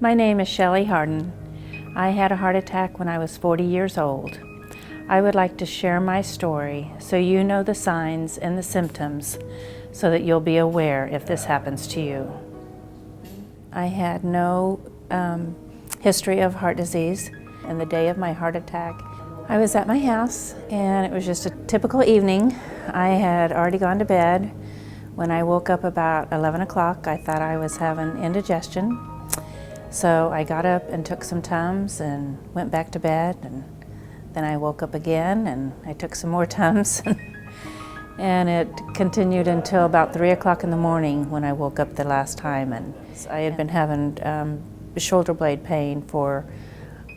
My name is Shelly Harden. I had a heart attack when I was 40 years old. I would like to share my story so you know the signs and the symptoms so that you'll be aware if this happens to you. I had no history of heart disease. And the day of my heart attack, I was at my house and it was just a typical evening. I had already gone to bed. When I woke up about 11 o'clock, I thought I was having indigestion. So I got up and took some Tums and went back to bed, and then I woke up again and I took some more Tums. And it continued until about 3 o'clock in the morning when I woke up the last time. And I had been having shoulder blade pain for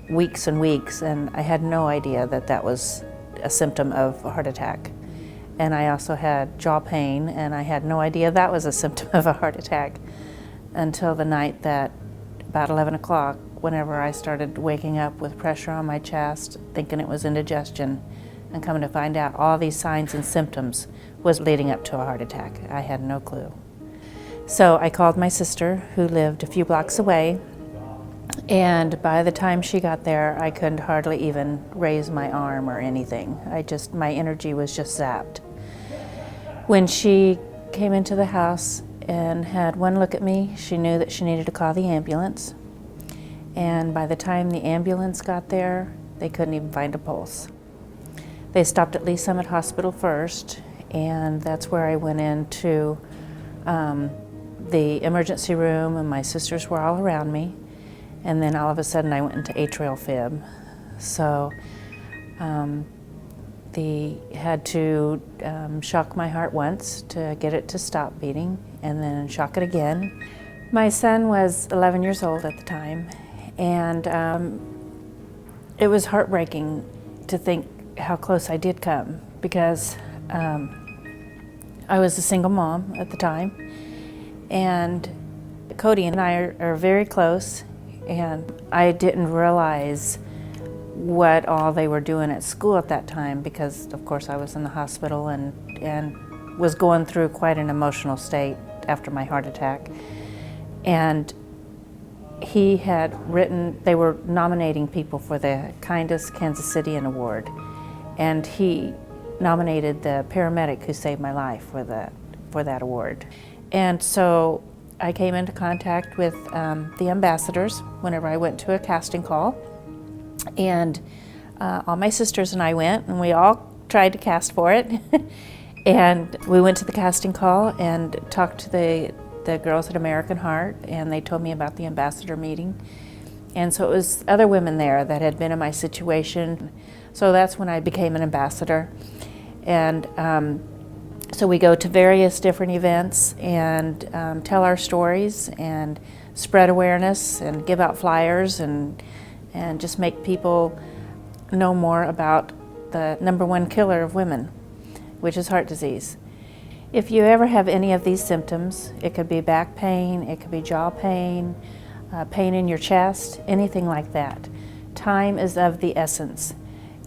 weeks and weeks, and I had no idea that that was a symptom of a heart attack. And I also had jaw pain, and I had no idea that was a symptom of a heart attack until the night that, about 11 o'clock, whenever I started waking up with pressure on my chest, thinking it was indigestion, and coming to find out all these signs and symptoms was leading up to a heart attack. I had no clue. So I called my sister, who lived a few blocks away, and by the time she got there, I couldn't hardly even raise my arm or anything. My energy was just zapped. When she came into the house and had one look at me, she knew that she needed to call the ambulance. And by the time the ambulance got there, they couldn't even find a pulse. They stopped at Lee Summit Hospital first, and that's where I went into the emergency room, and my sisters were all around me. And then all of a sudden I went into atrial fib. So they had to shock my heart once to get it to stop beating, and then shock it again. My son was 11 years old at the time, and it was heartbreaking to think how close I did come, because I was a single mom at the time, and Cody and I are very close. And I didn't realize what all they were doing at school at that time, because of course I was in the hospital and was going through quite an emotional state after my heart attack. And he had written, they were nominating people for the Kindest Kansas Citian Award, and he nominated the paramedic who saved my life for that award. And so I came into contact with the ambassadors whenever I went to a casting call, and all my sisters and I went, and we all tried to cast for it. And we went to the casting call and talked to the girls at American Heart, and they told me about the ambassador meeting. And so it was other women there that had been in my situation. So that's when I became an ambassador. And so we go to various different events and tell our stories and spread awareness and give out flyers and just make people know more about the #1 killer of women, which is heart disease. If you ever have any of these symptoms, it could be back pain, it could be jaw pain, pain in your chest, anything like that, time is of the essence.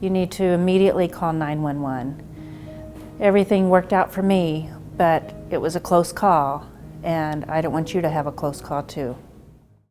You need to immediately call 911. Everything worked out for me, but it was a close call, and I don't want you to have a close call too.